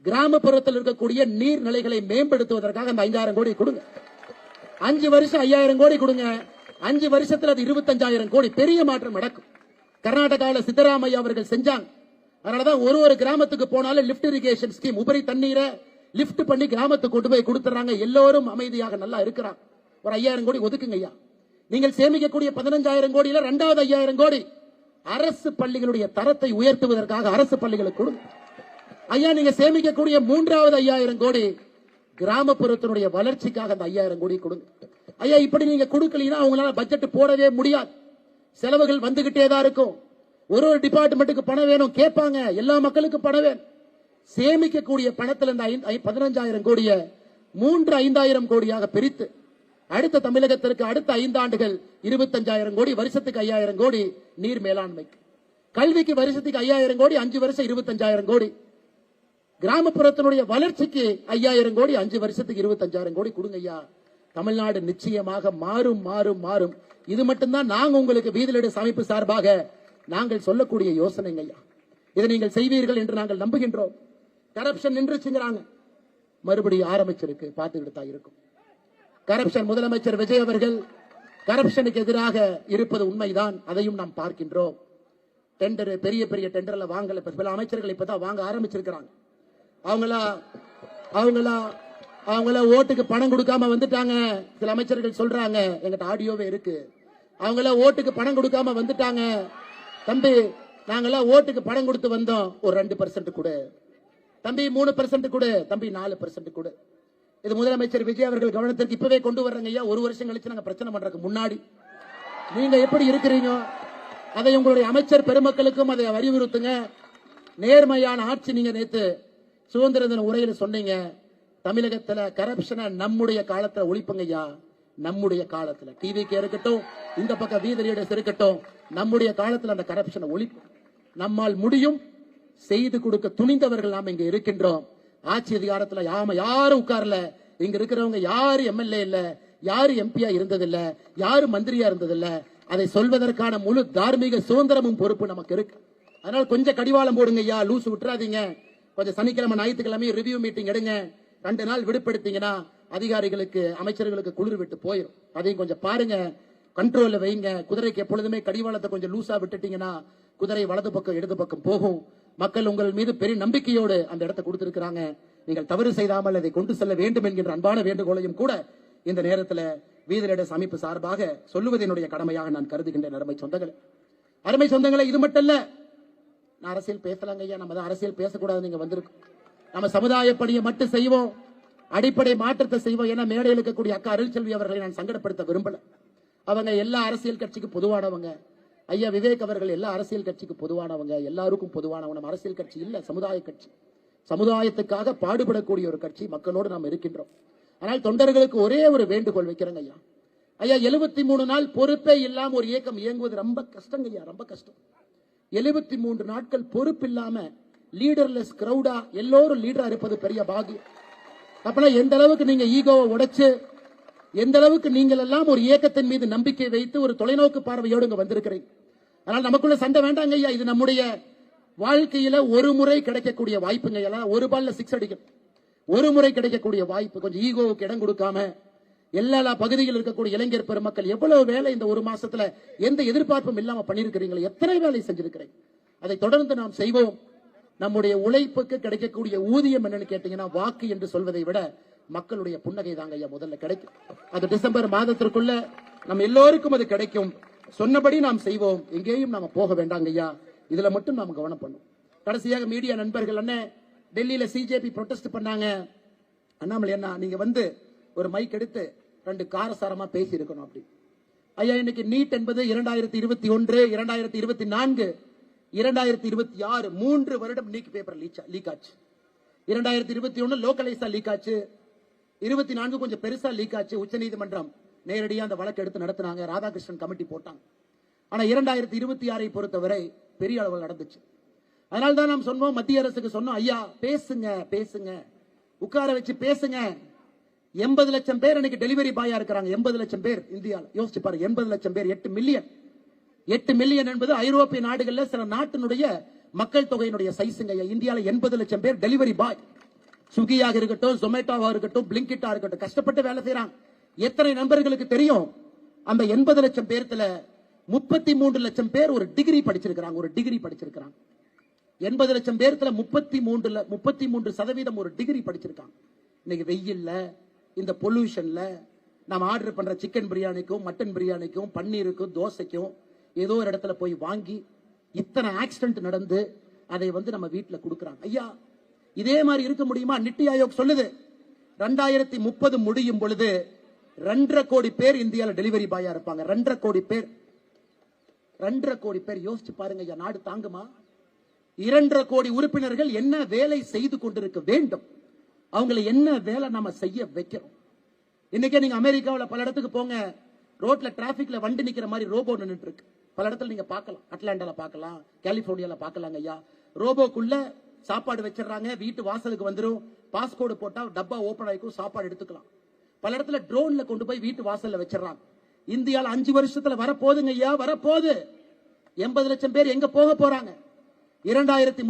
கிராமப்புறத்தில் இருக்கக்கூடிய நீர்நிலைகளை மேம்படுத்துவதற்காக அந்த 5,000 கோடி கொடுங்க. 5 வருஷம் 5,000 கோடி கொடுங்க. 5 வருஷத்துல அது 25,000 கோடி, பெரிய மாற்றம் நடக்கும். கர்நாடகாவில் சித்தராமையா அவர்கள் செஞ்சாங்க. அதனாலதான் ஒரு கிராமத்துக்கு போனாலும் லிப்ட் இரிகேஷன் ஸ்கீம், உபரி தண்ணீரை லிப்ட் பண்ணி கிராமத்துக்கு கொண்டு போய் கொடுத்துறாங்க. எல்லோரும் அமைதியாக நல்லா இருக்கிறாங்க. ஒரு 5,000 கோடி ஒதுக்குங்க ஐயா. நீங்கள் சேமிக்கக்கூடிய 15,000 கோடியில 2வது 5,000 கோடி அரசு பள்ளிகளுடைய தரத்தை உயர்த்துவதற்காக அரசு பள்ளிகளுக்கு கொடுங்க ஐயா. நீங்க சேமிக்கக்கூடிய 3வது 5,000 கோடி கிராமப்புறத்தினுடைய வளர்ச்சிக்காக அந்த 5,000 கோடி கொடுங்க ஐயா. இப்படி நீங்க கொடுக்கலீங்கன்னா அவங்களால பட்ஜெட் போடவே முடியாது. செலவுகள் வந்துகிட்டே தான் இருக்கும். ஒரு டிபார்ட்மெண்ட்டுக்கு பணம் வேணும் கேட்பாங்க, எல்லா மக்களுக்கும் பணம் வேணும். சேமிக்கக்கூடிய பணத்தில் இந்த 15,000 கோடியை 3-5,000 கோடியாக பிரித்து அடுத்த தமிழகத்திற்கு அடுத்த 5 ஆண்டுகள் 25,000 கோடி, வருஷத்துக்கு 5,000 கோடி நீர் மேலாண்மைக்கு, கல்விக்கு வருஷத்துக்கு 5,000 கோடி, 5 வருஷம் 25,000 கோடி, கிராமப்புறத்தினுடைய வளர்ச்சிக்கு 5,000 கோடி, 5 வருஷத்துக்கு 25,000 கோடி கொடுங்க ஐயா. தமிழ்நாடு நிச்சயமாக மாறும் மாறும் மாறும். இது மட்டும்தான் நாங்க உங்களுக்கு வீதிலிடு அமைப்பு சார்பாக நாங்கள் சொல்லக்கூடிய யோசனைங்க ஐயா. இதை நீங்கள் செய்வீர்கள் என்று நாங்கள் நம்புகின்றோம். கரப்ஷன் நின்றுச்சுங்கிறாங்க, மறுபடியும் ஆரம்பிச்சிருக்கு, பார்த்துக்கிட்டு தான் இருக்கும். கரப்ஷன் முதலமைச்சர் விஜய் அவர்கள் கரப்ஷனுக்கு எதிராக இருப்பது உண்மைதான், அதையும் நாம் பார்க்கின்றோம். டெண்டர் பெரிய பெரிய டெண்டர்ல வாங்கல, பல அமைச்சர்கள் இப்பதான் வாங்க ஆரம்பிச்சிருக்கிறாங்க. அவங்கள ஓட்டுக்கு பணம் கொடுக்காம வந்துட்டாங்க. சில அமைச்சர்கள் சொல்றாங்க, எங்கிட்ட ஆடியோவே இருக்கு, அவங்கள ஓட்டுக்கு பணம் கொடுக்காம வந்துட்டாங்க. தம்பி, நாங்கெல்லாம் ஓட்டுக்கு பணம் கொடுத்து வந்தோம், ஒரு 2% கொடு தம்பி, 3% கொடு தம்பி, 4% கொடு. இது முதலமைச்சர் விஜய் அவர்கள் கவனத்திற்கு இப்பவே கொண்டு வர்றங்க ஐயா. ஒரு வருஷம் கழிச்சு நாங்க பிரச்சனை பண்றதுக்கு முன்னாடி நீங்க எப்படி இருக்கிறீங்க, அதை உங்களுடைய அமைச்சர் பெருமக்களுக்கும் அதை அறிவுறுத்துங்க. நேர்மையான ஆட்சி. நீங்க நேத்து சுதந்திர தின உரையில் சொன்னீங்க, தமிழகத்துல கரப்ஷனை நம்முடைய காலத்துல ஒழிப்புங்க ஐயா. நம்முடைய காலத்துல டிவிக்கு இருக்கட்டும், இந்த பக்கம் வீதரீடஸ் இருக்கட்டும், நம்முடைய காலத்துல அந்த கரப்ஷனை ஒழிப்பு நம்மால் முடியும். செய்து கொடுக்க துணிந்தவர்கள் நாம் இங்க இருக்கின்றோம். ஆட்சி அதிகாரத்துல யாரும் உட்கார்ல. இங்க இருக்கிறவங்க யாரு எம்எல்ஏ இல்ல, யாரு எம்பியா இருந்ததில்ல, யாரு மந்திரியா இருந்ததில்ல. அதை சொல்வதற்கான முழு தார்மீக சுதந்திரமும் பொறுப்பு நமக்கு இருக்கு. அதனால கொஞ்சம் கடிவாளம் போடுங்க ஐயா, லூசு விட்டுறாதீங்க. கொஞ்சம் சனிக்கிழமை ஞாயிற்றுக்கிழமை ரிவ்யூ மீட்டிங் எடுங்க. 2 நாள் விடுபடுத்தீங்கன்னா அதிகாரிகளுக்கு அமைச்சர்களுக்கு குளிர் விட்டு போயிடும். அதையும் கொஞ்சம் பாருங்க, கண்ட்ரோல்ல வைங்க. குதிரைக்கு எப்பொழுதுமே கடிவாளத்தை கொஞ்சம் லூசா விட்டுட்டீங்கன்னா குதிரை வலது பக்கம் இடது பக்கம் போகும். மக்கள் உங்கள் மீது பெரிய நம்பிக்கையோடு அந்த இடத்தை கொடுத்திருக்கிறாங்க. நீங்கள் தவறு செய்யாமல் அதை கொண்டு செல்ல வேண்டும் என்கின்ற அன்பான வேண்டுகோளையும் கூட இந்த நேரத்தில் வீதரீடஸ் அமைப்பு சார்பாக சொல்லுவது என்னுடைய கடமையாக நான் கருதுகின்றேன். அருமை சொந்தங்களே, இது மட்டும் இல்ல, நான் அரசியல் பேசலாங்க ஐயா. நம்ம தான் அரசியல் பேசக்கூடாது நீங்க வந்திருக்கோம். நம்ம சமுதாய பணியை மட்டும் செய்வோம், அடிப்படை மாற்றத்தை செய்வோம். ஏன்னா மேடையில் இருக்கக்கூடிய அக்கா அருள்செல்வி அவர்களை நான் சங்கடப்படுத்த விரும்பல. அவங்க எல்லா அரசியல் கட்சிக்கு பொதுவானவங்க. ஐயா விவேக் அவர்கள் எல்லா அரசியல் கட்சிக்கு பொதுவானவங்க, எல்லாருக்கும் பொதுவானவங்க. நம்ம அரசியல் கட்சி இல்ல, சமுதாய கட்சி. சமுதாயத்துக்காக பாடுபடக்கூடிய ஒரு கட்சி. மக்களோடு நாம் இருக்கின்றோம். ஆனால் தொண்டர்களுக்கு ஒரே ஒரு வேண்டுகோள் வைக்கிறேங்க ஐயா. ஐயா 73 நாள் பொறுப்பே இல்லாம ஒரு இயக்கம் இயங்குவது ரொம்ப கஷ்டங்க ஐயா, ரொம்ப கஷ்டம். 73 நாட்கள் பொறுப்பு இல்லாம லீடர்லெஸ் கிரௌடா எல்லோரும் லீடரா இருப்பது பெரிய பாகியம். அப்பனா எந்த அளவுக்கு நீங்க ஈகோவை உடைச்சு, எந்த அளவுக்கு நீங்கள் எல்லாம் ஒரு இயக்கத்தின் மீது நம்பிக்கை வைத்து ஒரு தொலைநோக்கு பார்வையோடு இங்க வந்திருக்கிறீங்க. அதனால நமக்குள்ள சண்டை வேண்டாங்க ஐயா. இது நம்முடைய வாழ்க்கையில ஒரு முறை கிடைக்கக்கூடிய வாய்ப்புங்க ஐயா. ஒரு பால்ல 6 அடிக்கும், ஒரு முறை கிடைக்கக்கூடிய வாய்ப்பு. கொஞ்சம் ஈகோவுக்கு இடம் கொடுக்காம எல்லா பகுதியில் இருக்கக்கூடிய இளைஞர் பெருமக்கள் எவ்வளவு வேலை இந்த ஒரு மாசத்துல எந்த எதிர்பார்ப்பும் இல்லாம பண்ணிருக்கிறீங்களா, எத்தனை வேலை செஞ்சிருக்கிறீங்க. அதை தொடர்ந்து நாம் செய்வோம். நம்முடைய உழைப்புக்கு கிடைக்கக்கூடிய ஊதியம் என்னன்னு கேட்டீங்கன்னா வாக்கு என்று சொல்வதை விட மக்களுடைய புன்னகை தாங்க ஐயா முதல்ல கிடைக்கும். அது டிசம்பர் மாதத்திற்குள்ள நம்ம எல்லோருக்கும் அது கிடைக்கும். சொன்னபடி நாம் செய்வோம், எங்கேயும் நாம போக வேண்டாங்க ஐயா. இதுல மட்டும் நாம் கவனம் பண்ணும். கடைசியாக மீடியா நண்பர்கள் அண்ணே, டெல்லியில சிஜேபி ப்ரொடெஸ்ட் பண்ணாங்க. அண்ணாமலை அண்ணா, நீங்க வந்து ஒரு மைக் எடுத்து 2 காரசாரமா பேசி இருக்கணும் அப்படி. ஐயா இன்னைக்கு நீட் என்பது 2021, 2024, 2026 3 வருடம் நீட் பேப்பர் லீக் ஆச்சு. 2021 லோக்கலைஸா லீக் ஆச்சு, 24 கொஞ்சம் பெருசா லீக் ஆச்சு. உச்சநீதிமன்றம் நேரடியாக அந்த வழக்கு எடுத்து நடத்தினாங்க, ராதாகிருஷ்ணன் கமிட்டி போட்டாங்க. ஆனா 2026 பொறுத்தவரை பெரிய அளவில் நடந்துச்சு. அதனால்தான் நாம் சொன்னோம், மத்திய அரசுக்கு சொன்னோம், ஐயா பேசுங்க பேசுங்க, உட்கார வச்சு பேசுங்க. 80 லட்சம் பேர் இன்னைக்கு டெலிவரி பாயா இருக்கிறாங்க. 80 லட்சம் பேர் இந்தியாவில். யோசிச்சு பாருங்க, 80 லட்சம் பேர், 8 மில்லியன். 8 மில்லியன் என்பது ஐரோப்பிய நாடுகள்ல சில நாட்டினுடைய மக்கள் தொகையினுடைய சைஸுங்க. இந்தியாவில் 80 லட்சம் பேர் டெலிவரி பாய். ஸ்விக்கியாக இருக்கட்டும், ஜொமேட்டோவா இருக்கட்டும், பிளிங்கிட்டா இருக்கட்டும், கஷ்டப்பட்டு வேலை செய்யறாங்க. எத்தனை நண்பர்களுக்கு தெரியும்? அந்த 80 லட்சம் பேர்த்துல 33 லட்சம் பேர் ஒரு டிகிரி படிச்சிருக்கிறாங்க. ஒரு டிகிரி படிச்சிருக்கிறாங்க. 80 லட்சம் பேர்த்துல 33% ஒரு டிகிரி படிச்சிருக்காங்க. இன்னைக்கு வெயில்ல, இந்த பொல்யூஷன்ல நாம் ஆர்டர் பண்ற சிக்கன் பிரியாணிக்கும், மட்டன் பிரியாணிக்கும், பன்னீருக்கும், தோசைக்கும் ஏதோ ஒரு இடத்துல போய் வாங்கி இத்தனை ஆக்சிடென்ட் நடந்து அதை வந்து நம்ம வீட்டில் கொடுக்குறாங்க. ஐயா இதே மாதிரி இருக்க முடியுமா? நித்தி ஆயோக் சொல்லுது 2030 முடியும் பொழுது 2.5 கோடி பேர் இந்தியாவில் டெலிவரி பாயா இருப்பாங்க. 2.5 கோடி பேர். 2.5 கோடி பேர். யோசிச்சு பாருங்க ஐயா, நாடு தாங்குமா? 2.5 கோடி உறுப்பினர்கள் என்ன வேலை செய்து கொண்டிருக்க வேண்டும்? அவங்களை என்ன வேலை நாம செய்ய வைக்கிறோம்? இன்னைக்கே நீங்க அமெரிக்காவில் பல இடத்துக்கு போங்க, ரோட்ல டிராபிக்ல வண்டி நிக்கிற மாதிரி ரோபோ நின்றுட்டு இருக்கு. பல இடத்துல நீங்க பார்க்கலாம். அட்லாண்டால பார்க்கலாம், கலிபோர்னியால பார்க்கலாங்க ஐயா. ரோபோக்குள்ள சாப்பாடு வச்சிடறாங்க, வீட்டு வாசலுக்கு வந்துடும். பாஸ்கோடு போட்டா டப்பா ஓபன் ஆகிக்கும், சாப்பாடு எடுத்துக்கலாம். பல இடத்துல ட்ரோன்ல கொண்டு போய் வீட்டு வாசல்ல வச்சிடறாங்க. இந்தியாவில் 5 வருஷத்துல வரப்போகுதுங்க ஐயா, வரப்போகுது. 80 லட்சம் பேர் எங்க போக போறாங்க? 2030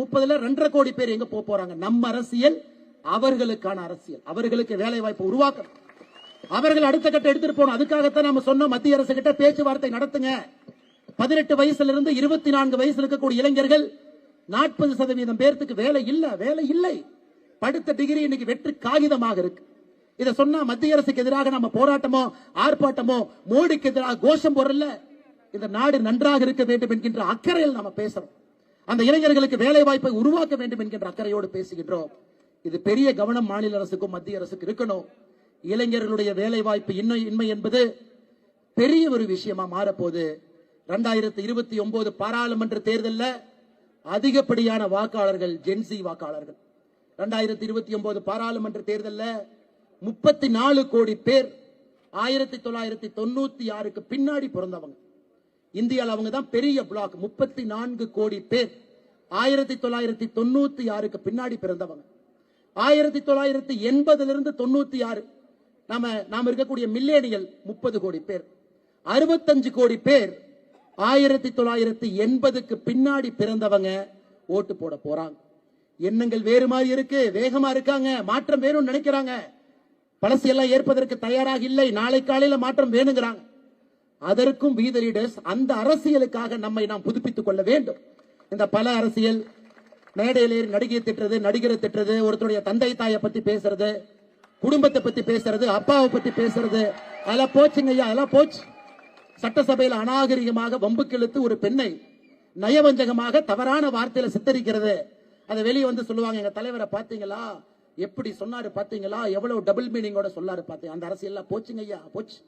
2.5 கோடி பேர் எங்க போக போறாங்க? நம்ம அரசியல் அவர்களுக்கான அரசியல். அவர்களுக்கு வேலை வாய்ப்பு உருவாக்கணும். அவர்கள் அடுத்த கட்ட எடுத்துட்டு போகணும். அதுக்காகத்தான் நம்ம சொன்னோம் மத்திய அரசு கிட்ட பேச்சுவார்த்தை நடத்துங்க. 18 வயசுல இருந்து 24 வயசுல இருக்கக்கூடிய இளைஞர்கள் 40% பேருக்கு வேலை இல்லை. படித்த டிகிரி இன்னைக்கு வெற்று காகிதமாக இருக்கு. இதை சொன்னா மத்திய அரசுக்கு எதிராக நம்ம போராட்டமோ ஆர்ப்பாட்டமோ மோடிக்கு எதிராக கோஷம் போடல. இந்த நாடு நன்றாக இருக்க வேண்டும் என்கின்ற அக்கறையில் நம்ம பேசுறோம். அந்த இளைஞர்களுக்கு வேலை வாய்ப்பை உருவாக்க வேண்டும் என்கின்ற அக்கறையோடு பேசுகின்றோம். இது பெரிய கவனம் மாநில அரசுக்கும் மத்திய அரசுக்கு இருக்கணும். இளைஞர்களுடைய வேலை வாய்ப்பு இன்மை என்பது பெரிய ஒரு விஷயமா மாறப்போகுது. 2029 பாராளுமன்ற தேர்தலில் அதிகப்படியான வாக்காளர்கள் ஜென்சி வாக்காளர்கள். 2029 பாராளுமன்ற தேர்தலில் 34 கோடி பேர் 1996க்கு பின்னாடி பிறந்தவங்க. இந்தியாவில் அவங்க தான் பெரிய பிளாக். 34 கோடி பேர் 1996க்கு பின்னாடி பிறந்தவங்க. 1980 இருந்து 96 நாம இருக்கக்கூடிய மில்லேனியல் 30 கோடி பேர். 65 கோடி பேர் 1980க்கு பின்னாடி பிறந்தவங்க ஓட்டு போட போறாங்க. எண்ணங்கள் வேறு மாதிரி இருக்கு, வேகமா இருக்காங்க, மாற்றம் வேணும்னு நினைக்கிறாங்க. பழசையெல்லாம் ஏற்பதற்கு தயாராக இல்லை. நாளை காலையில மாற்றம் வேணுங்கிறாங்க. அதற்கும் we the leaders அந்த அரசியலுக்காக நம்மை நாம் புதுப்பித்துக் கொள்ள வேண்டும். இந்த பல அரசியல் மேடையிலே நடிகை திட்டுறது, நடிகரை திட்டுறது, ஒருத்தருடைய தந்தை தாயை பத்தி பேசுறது, குடும்பத்தை பத்தி பேசுறது, அப்பாவை பத்தி பேசுறது, அதெல்லாம் போச்சுங்க ஐயா, அதெல்லாம் போச்சு. சட்டசபையில் அநாகரிகமாக வம்புக்கு இழுத்து ஒரு பெண்ணை நயவஞ்சகமாக தவறான வார்த்தையில சித்தரிக்கிறது. அதை வெளியே வந்து சொல்லுவாங்க, எங்க தலைவரை பாத்தீங்களா, எப்படி சொன்னாரு பாத்தீங்களா, எவ்வளவு டபுள் மீனிங்கோட சொல்லாரு பாத்தீங்க. அந்த அரசியல் போச்சுங்க ஐயா, போச்சு.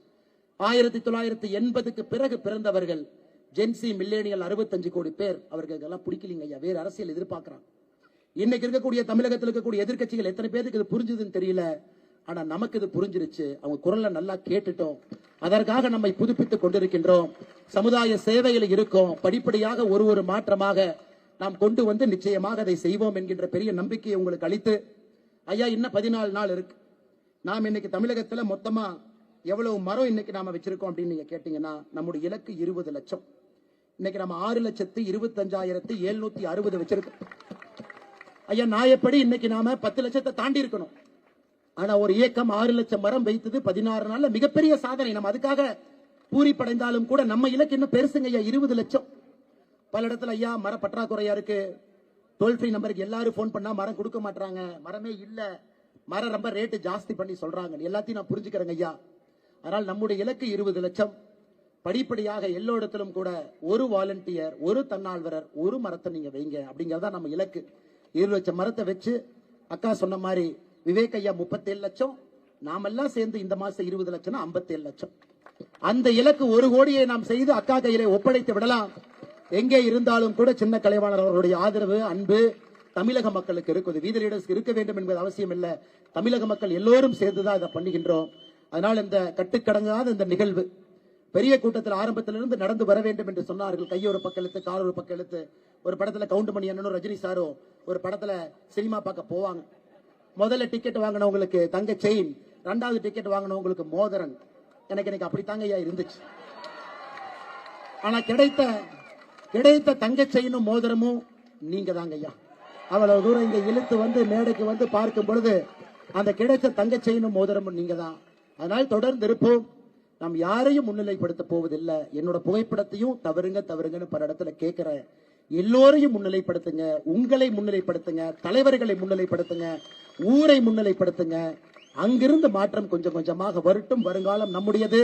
1980க்கு பிறகு பிறந்தவர்கள் ஜென்சி மில்லேனியல் 65 கோடி பேர். அவர்களுக்கு எல்லாம் பிடிக்கலீங்க ஐயா, வேற அரசியல் எதிர்பார்க்கிறாங்க. இன்னைக்கு இருக்கக்கூடிய தமிழகத்தில் இருக்கக்கூடிய எதிர்கட்சிகள் எத்தனை பேருக்கு இது புரிஞ்சுதுன்னு தெரியல. ஆனா நமக்கு இது புரிஞ்சிருச்சு. அவங்க குரல்ல நல்லா கேட்டுட்டோம். அதற்காக நம்மை புதுப்பித்துக் கொண்டிருக்கின்றோம். சமுதாய சேவையில் இருக்கோம். படிப்படியாக ஒரு மாற்றமாக நாம் கொண்டு வந்து நிச்சயமாக அதை செய்வோம் என்கின்ற பெரிய நம்பிக்கையை உங்களுக்கு அளித்து, ஐயா இன்னும் 14 நாள் இருக்கு. நாம் இன்னைக்கு தமிழகத்துல மொத்தமா எவ்வளவு மரம் இன்னைக்கு நாம வச்சிருக்கோம் அப்படின்னு நீங்க கேட்டீங்கன்னா, நம்முடைய இலக்கு 20 லட்சம். இன்னைக்கு நம்ம 6,25,760 வச்சிருக்கோம். ஐயா நாயப்படி இன்னைக்கு நாம 10 லட்சத்தை தாண்டி இருக்கணும். ஆனா ஒரு இயக்கம் 6 லட்சம் மரம் வைத்தது 16 நாள்ல மிகப்பெரிய சாதனை. நம்ம அதுக்காக பூரிப்படைந்தாலும் கூட நம்ம இலக்கு இன்னும் பெருசுங்க ஐயா, 20 லட்சம். பல இடத்துல ஐயா மர பற்றாக்குறையா இருக்கு. டோல் ஃப்ரீ நம்பருக்கு எல்லாரும் போன் பண்ணா மரம் கொடுக்க மாட்டாங்க, மரமே இல்ல, மரம் ரொம்ப ரேட்டு ஜாஸ்தி பண்ணி சொல்றாங்க. எல்லாத்தையும் நான் புரிஞ்சுக்கிறேங்க ஐயா. அதனால் நம்முடைய இலக்கு 20 லட்சம். படிப்படியாக எல்லா இடத்திலும் கூட ஒரு வாலண்டியர், ஒரு தன்னால்வரர், ஒரு மரத்தை நீங்க வைங்க அப்படிங்கறதா நம்ம இலக்கு. 20 லட்சம் மரத்தை வச்சு அக்கா சொன்ன மாதிரி விவேக் ஐயா 37 லட்சம், நாமெல்லாம் சேர்ந்து இந்த மாசம் 20 லட்சம் 57 லட்சம். அந்த இலக்கு 1 கோடியை நாம் செய்து அக்கா கையிலே ஒப்படைத்து விடலாம். எங்கே இருந்தாலும் கூட சின்ன கலைவாணர் அவர்களுடைய ஆதரவு, அன்பு தமிழக மக்களுக்கு இருக்குது. வீதி லீடர்ஸ்க்கு இருக்க வேண்டும் என்பது அவசியம் இல்லை. தமிழக மக்கள் எல்லோரும் சேர்ந்துதான் இதை பண்ணுகின்றோம். அதனால் இந்த கட்டுக்கடங்காத இந்த நிகழ்வு பெரிய கூட்டத்தில் ஆரம்பத்திலிருந்து நடந்து வர வேண்டும் என்று சொன்னார்கள். கையொரு பக்கம் இழுத்து, கால் ஒரு பக்கம் இழுத்து. ஒரு படத்துல கவுண்டமணி அண்ணனும் ரஜினி சாரும் ஒரு படத்துல சினிமா பார்க்க போவாங்க. முதல்ல டிக்கெட் வாங்கினவங்களுக்கு தங்க செயின், 2வது டிக்கெட் வாங்கினவங்களுக்கு மோதிரன். எனக்கு இன்னைக்கு அப்படித்தாங்க ஐயா இருந்துச்சு. ஆனா கிடைத்த தங்க செயினும் மோதிரமும் நீங்க தாங்க ஐயா. அவ்வளவு தூரம் இங்க இழுத்து வந்து மேடைக்கு வந்து பார்க்கும் பொழுது அந்த கிடைத்த தங்க செயினும் மோதிரமும் நீங்க தான். அதனால் தொடர்ந்து இருப்போம். நாம் யாரையும் முன்னிலைப்படுத்த போவதில்லை. என்னோட புகைப்படத்தையும் தவறுங்கன்னு பல இடத்துல கேட்கிறேன். எல்லோரையும் முன்னிலைப்படுத்துங்க, உங்களை முன்னிலைப்படுத்துங்க, தலைவர்களை முன்னிலைப்படுத்துங்க, ஊரை முன்னிலைப்படுத்துங்க. அங்கிருந்து மாற்றம் கொஞ்சம் கொஞ்சமாக வரட்டும். வருங்காலம் நம்முடையது.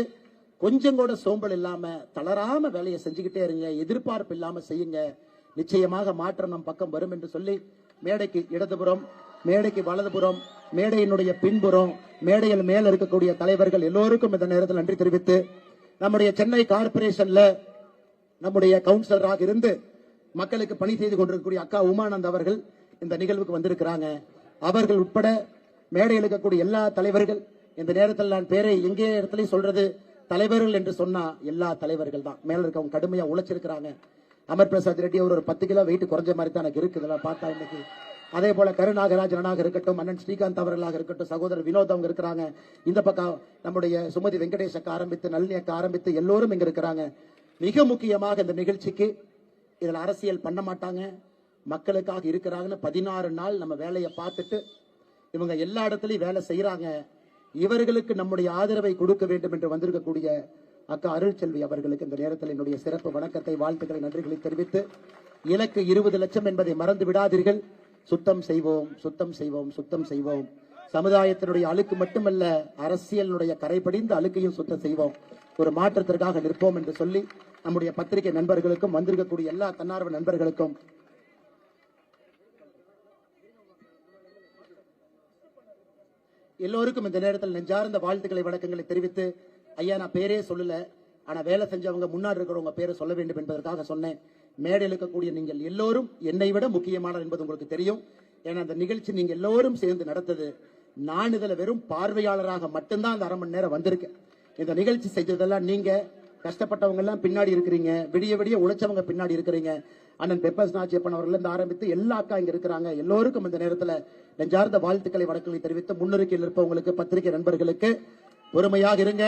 கொஞ்சம் கூட சோம்பல் இல்லாம தளராம வேலையை செஞ்சுக்கிட்டே இருங்க. எதிர்பார்ப்பு இல்லாம செய்யுங்க. நிச்சயமாக மாற்றம் நம் பக்கம் வரும் என்று சொல்லி, மேடைக்கு இடதுபுறம், மேடைக்கு வலதுபுறம், மேடையினுடைய பின்புறம், மேடையில் மேல இருக்கக்கூடிய தலைவர்கள் எல்லோருக்கும் இந்த நேரத்தில் நன்றி தெரிவித்து, நம்முடைய சென்னை கார்பரேஷன்ல நம்முடைய கவுன்சிலராக இருந்து மக்களுக்கு பணி செய்து கொண்டிருக்கக்கூடிய அக்கா உமானந்த் அவர்கள் இந்த நிகழ்வுக்கு வந்திருக்கிறாங்க. அவர்கள் உட்பட மேடையில் இருக்கக்கூடிய எல்லா தலைவர்கள், இந்த நேரத்தில் நான் பேரை எங்கே இடத்துலயும் சொல்றது, தலைவர்கள் என்று சொன்னா எல்லா தலைவர்கள் தான். மேல இருக்கவங்க கடுமையா உழைச்சிருக்கிறாங்க. அமர் பிரசாத் ரெட்டி அவர் ஒரு 10 கிலோ வெயிட் குறைஞ்ச மாதிரி தான் எனக்கு இருக்குது பார்த்தா இன்னைக்கு. அதே போல கருநாகராஜனாக இருக்கட்டும், அண்ணன் ஸ்ரீகாந்த் அவர்களாக இருக்கட்டும், சகோதரர் வினோத் அவங்க இருக்கிறாங்க. இந்த பக்கம் நம்முடைய சுமதி வெங்கடேஷ் அக்கா ஆரம்பித்து, நளினி அக்கா ஆரம்பித்து எல்லோரும் இங்க இருக்கிறாங்க. மிக முக்கியமாக இந்த நிகழ்ச்சிக்கு இதுல அரசியல் பண்ண மாட்டாங்க, மக்களுக்காக இருக்கிறாங்கன்னு 16 நாள் நம்ம வேலையை பார்த்துட்டு இவங்க எல்லா இடத்துலயும் வேலை செய்யறாங்க. இவர்களுக்கு நம்முடைய ஆதரவை கொடுக்க வேண்டும் என்று வந்திருக்கக்கூடிய அக்கா அருள்செல்வி அவர்களுக்கு இந்த நேரத்தில் என்னுடைய சிறப்பு வணக்கத்தை, வாழ்த்துக்களை, நன்றிகளை தெரிவித்து, இலக்கு 20 லட்சம் என்பதை மறந்து விடாதீர்கள். சுத்தம் செய்வோம், சுத்தம் செய்வோம், சுத்தம் செய்வோம். சமுதாயத்தினுடைய அழுக்கு மட்டுமல்ல, அரசியலினுடைய கரைபடிந்த அழுக்கையும் சுத்தம் செய்வோம். ஒரு மாற்றத்திற்காக நிற்போம் என்று சொல்லி நம்முடைய பத்திரிகை நண்பர்களுக்கும் வந்திருக்கக்கூடிய எல்லா தன்னார்வ நண்பர்களுக்கும் எல்லோருக்கும் இந்த நேரத்தில் நெஞ்சார்ந்த வாழ்த்துக்களை, வணக்கங்களை தெரிவித்து, ஐயா நான் பேரே சொல்லல, ஆனா வேலை செஞ்சவங்க முன்னாடி இருக்கிறவங்க பேரை சொல்ல வேண்டும் என்பதற்காக சொன்னேன். மேடையில் இருக்கக்கூடிய நீங்கள் எல்லோரும் என்னை விட முக்கியமானது என்பது உங்களுக்கு தெரியும். ஏன்னா அந்த நிகழ்ச்சி நீங்க எல்லோரும் சேர்ந்து நடத்தது. நான் இதுல வெறும் பார்வையாளராக மட்டும்தான் அந்த அரை மணி நேரம் வந்திருக்கேன். இந்த நிகழ்ச்சி செஞ்சதெல்லாம் நீங்க கஷ்டப்பட்டவங்க எல்லாம் பின்னாடி இருக்கிறீங்க, விடிய விடிய உழைச்சவங்க பின்னாடி இருக்கிறீங்க. அண்ணன் பெப்பர்ஸ் நாச்சியப்பன் அவர்கள் இருந்து ஆரம்பித்து எல்லா அக்கா இங்க இருக்கிறாங்க. எல்லோருக்கும் இந்த நேரத்தில் நெஞ்சார்ந்த வாழ்த்துக்களை, வணக்கங்களை தெரிவித்து, முன்னிறுக்கையில் இருப்பவங்களுக்கு, பத்திரிகை நண்பர்களுக்கு பொறுமையாக இருங்க,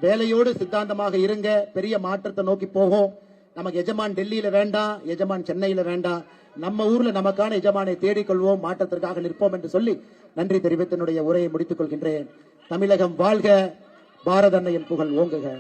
வேலையோடு சித்தாந்தமாக இருங்க. பெரிய மாற்றத்தை நோக்கி போகும். நமக்கு எஜமான் டெல்லியில வேண்டாம், எஜமான் சென்னையில வேண்டாம், நம்ம ஊர்ல நமக்கான எஜமானை தேடிக்கொள்வோம், மாற்றத்திற்காக நிற்போம் என்று சொல்லி நன்றி தெரிவித்து என்னுடைய உரையை முடித்துக் கொள்கின்றேன். தமிழகம் வாழ்க, பாரத அன்னையின் புகழ் ஓங்குக.